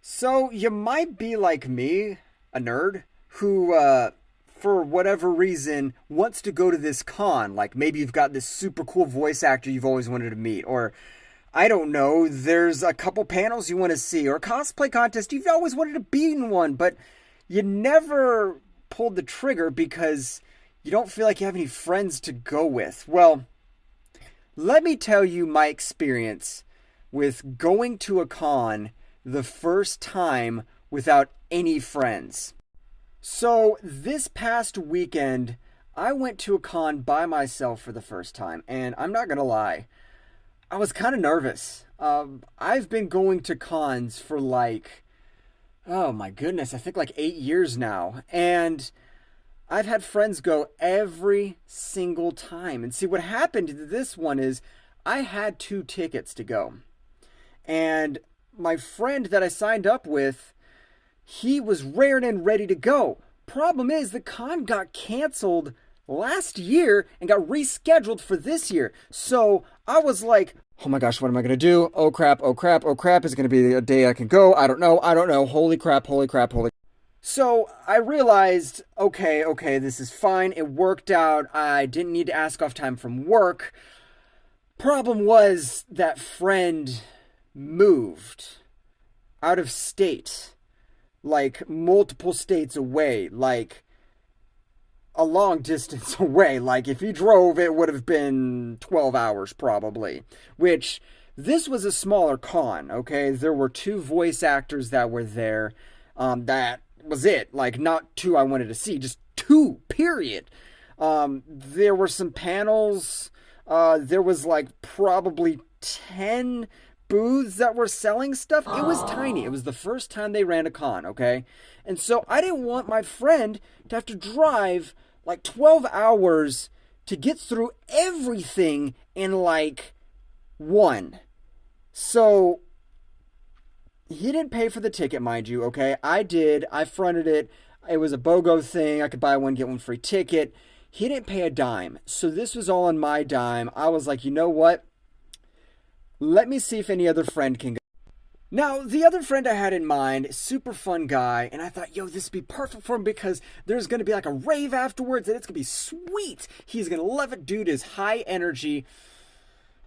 So you might be like me, a nerd, who, for whatever reason, wants to go to this con. Like maybe you've got this super cool voice actor you've always wanted to meet, or I don't know, there's a couple panels you want to see, or a cosplay contest you've always wanted to be in one, but you never pulled the trigger because you don't feel like you have any friends to go with. Well, let me tell you my experience with going to a con the first time without any friends. So, this past weekend, I went to a con by myself for the first time, and I'm not gonna lie, I was kind of nervous. I've been going to cons for like, oh my goodness, I think like 8 years now, and I've had friends go every single time. And see, what happened to this one is I had two tickets to go. And my friend that I signed up with, he was raring and ready to go. Problem is, the con got canceled last year and got rescheduled for this year. So I was like, oh my gosh, what am I going to do? Oh crap, oh crap, oh crap. Is it going to be a day I can go? I don't know, I don't know. Holy crap, holy crap, holy. So I realized, okay, this is fine. It worked out. I didn't need to ask off time from work. Problem was that friend moved out of state, like multiple states away, like a long distance away. Like if he drove, it would have been 12 hours probably, which this was a smaller con, okay? There were two voice actors that were there. That was it. Like not two I wanted to see, just two, period. There were some panels. There was like probably 10 booths that were selling stuff. It was tiny. It was the first time they ran a con, okay? And so I didn't want my friend to have to drive like 12 hours to get through everything in like one. So he didn't pay for the ticket, mind you, okay? I did. I fronted it. It was a BOGO thing. I could buy one, get one free ticket. He didn't pay a dime. So this was all on my dime. I was like, you know what? Let me see if any other friend can go. Now, the other friend I had in mind, super fun guy, and I thought, yo, this would be perfect for him because there's going to be like a rave afterwards and it's going to be sweet. He's going to love it. Dude is high energy,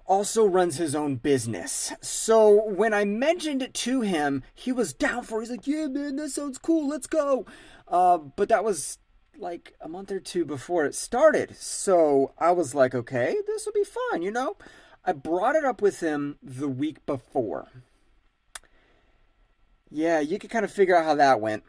also runs his own business. So when I mentioned it to him, he was down for it. He's like, yeah, man, that sounds cool. Let's go. But that was like a month or two before it started. So I was like, okay, this will be fun, you know? I brought it up with him the week before. Yeah, you can kind of figure out how that went.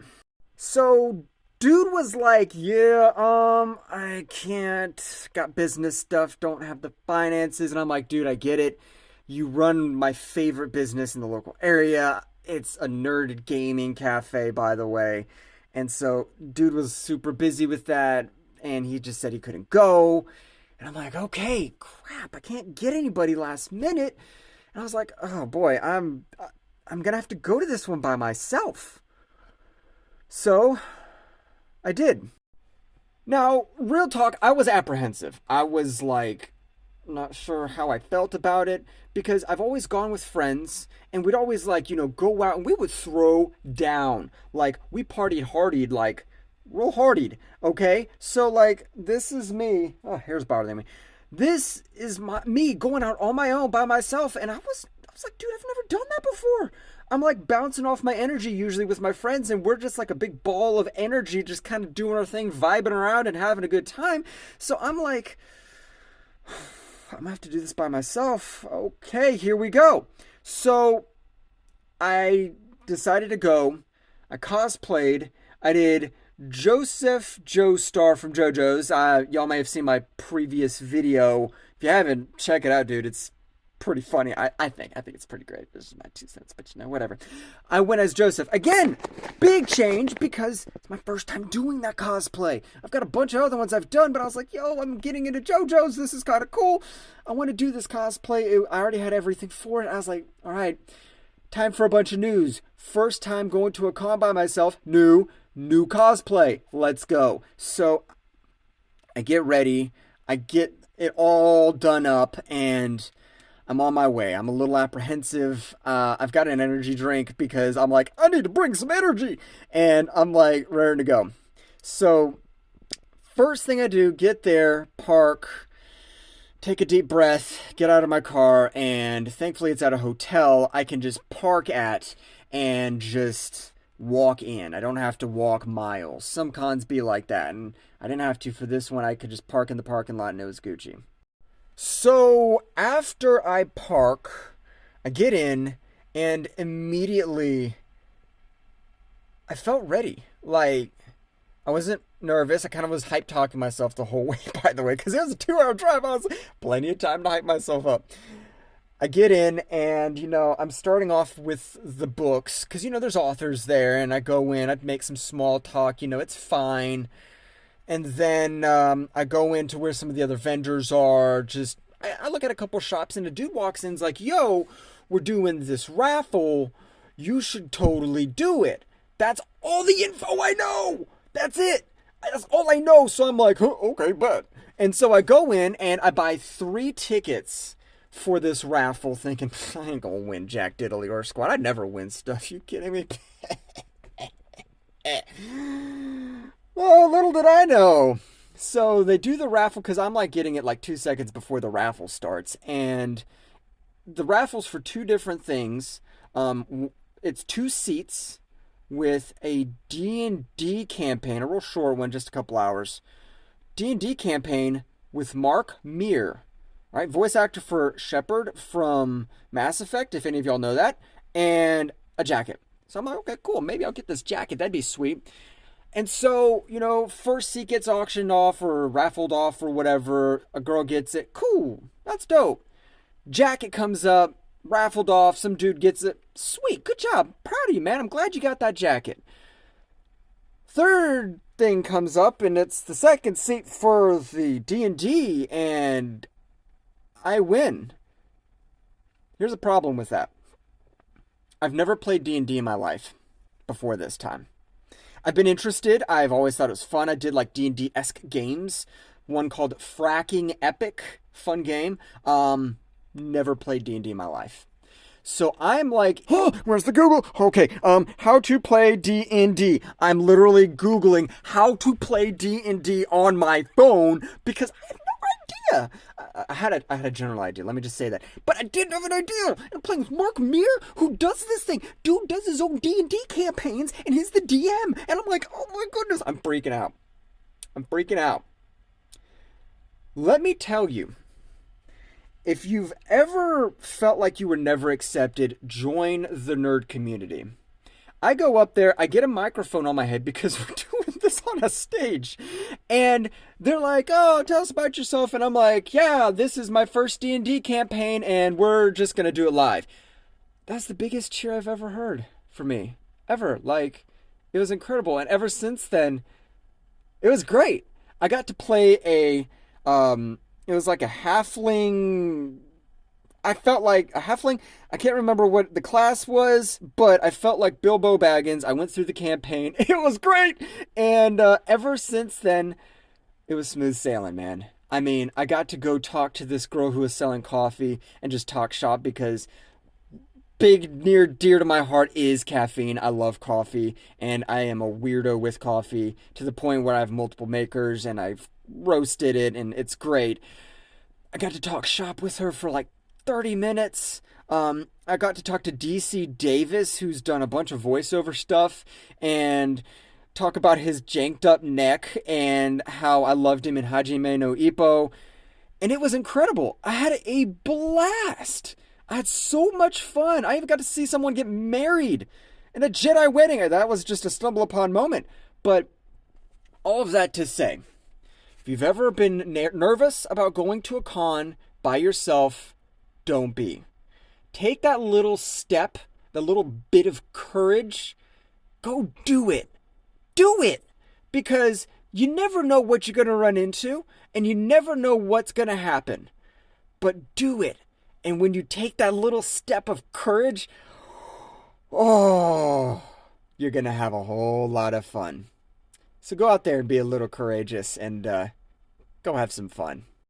So, dude was like, yeah, I can't. Got business stuff, don't have the finances. And I'm like, dude, I get it. You run my favorite business in the local area. It's a nerd gaming cafe, by the way. And so, dude was super busy with that. And he just said he couldn't go. And I'm like, okay, crap, I can't get anybody last minute. And I was like, oh boy, I'm gonna have to go to this one by myself. So I did. Now, real talk, I was apprehensive. I was like, not sure how I felt about it because I've always gone with friends and we'd always like, go out and we would throw down. Like we partied like real hardied, okay? So like this is me. Oh, hair's bothering me. This is me going out on my own by myself and I was like, dude, I've never done that before. I'm like bouncing off my energy usually with my friends, and we're just like a big ball of energy, just kind of doing our thing, vibing around and having a good time. So I'm like, I'm gonna have to do this by myself. Okay, here we go. So I decided to go. I cosplayed. I did Joseph Joestar from JoJo's. Y'all may have seen my previous video. If you haven't, check it out, dude. It's pretty funny. I think it's pretty great. This is my 2 cents, but whatever. I went as Joseph. Again, big change because it's my first time doing that cosplay. I've got a bunch of other ones I've done, but I was like, yo, I'm getting into JoJo's. This is kind of cool. I want to do this cosplay. I already had everything for it. I was like, all right, time for a bunch of news. First time going to a con by myself. New cosplay. Let's go. So I get ready. I get it all done up and I'm on my way. I'm a little apprehensive. I've got an energy drink because I'm like, I need to bring some energy. And I'm like, raring to go. So, first thing I do, get there, park, take a deep breath, get out of my car, and thankfully it's at a hotel I can just park at and just walk in. I don't have to walk miles. Some cons be like that, and I didn't have to for this one. I could just park in the parking lot and it was Gucci. So after I park, I get in and immediately I felt ready. Like, I wasn't nervous. I kind of was hype talking myself the whole way, by the way, because it was a 2 hour drive. I was plenty of time to hype myself up. I get in and, I'm starting off with the books because, there's authors there and I go in, I'd make some small talk, it's fine. And then I go into where some of the other vendors are. I look at a couple shops and a dude walks in and's like, yo, we're doing this raffle. You should totally do it. That's all the info I know. That's it. That's all I know. So I'm like, huh, okay, bet. And so I go in and I buy 3 tickets for this raffle thinking, I ain't gonna win Jack Diddley or Squat. I'd never win stuff. You kidding me? Oh, little did I know. So they do the raffle because I'm like getting it like 2 seconds before the raffle starts. And the raffle's for 2 different things. It's 2 seats with a D&D campaign, a real short one, just a couple hours. D&D campaign with Mark Meer, right? Voice actor for Shepard from Mass Effect, if any of y'all know that, and a jacket. So I'm like, okay, cool. Maybe I'll get this jacket. That'd be sweet. And so, first seat gets auctioned off or raffled off or whatever. A girl gets it. Cool. That's dope. Jacket comes up, raffled off. Some dude gets it. Sweet. Good job. Proud of you, man. I'm glad you got that jacket. Third thing comes up, and it's the second seat for the D&D, and I win. Here's a problem with that. I've never played D&D in my life before this time. I've been interested. I've always thought it was fun. I did like D&D-esque games. One called Fracking Epic. Fun game. Never played D&D in my life. So I'm like, oh, where's the Google? Okay, how to play D&D. I'm literally Googling how to play D&D on my phone because I had no idea. I had a general idea, let me just say that. But I didn't have an idea. I'm playing with Mark Meer, who does this thing. Dude does his own D&D campaigns, and he's the DM. And I'm like, oh my goodness, I'm freaking out. Let me tell you, if you've ever felt like you were never accepted, join the nerd community. I go up there, I get a microphone on my head because we're doing this on a stage. And they're like, oh, tell us about yourself. And I'm like, yeah, this is my first D&D campaign and we're just going to do it live. That's the biggest cheer I've ever heard for me. Ever. Like, it was incredible. And ever since then, it was great. I got to play it was like a halfling. I felt like a halfling. I can't remember what the class was, but I felt like Bilbo Baggins. I went through the campaign. It was great. And ever since then, it was smooth sailing, man. I mean, I got to go talk to this girl who was selling coffee and just talk shop because near dear to my heart is caffeine. I love coffee, and I am a weirdo with coffee to the point where I have multiple makers and I've roasted it, and it's great. I got to talk shop with her for like 30 minutes. I got to talk to DC Davis, who's done a bunch of voiceover stuff, and talk about his janked up neck and how I loved him in Hajime no Ippo. And it was incredible. I had a blast. I had so much fun. I even got to see someone get married in a Jedi wedding. That was just a stumble upon moment. But all of that to say, if you've ever been nervous about going to a con by yourself, don't be. Take that little step, the little bit of courage. Go do it. Do it. Because you never know what you're going to run into, and you never know what's going to happen. But do it. And when you take that little step of courage, oh, you're going to have a whole lot of fun. So go out there and be a little courageous and go have some fun.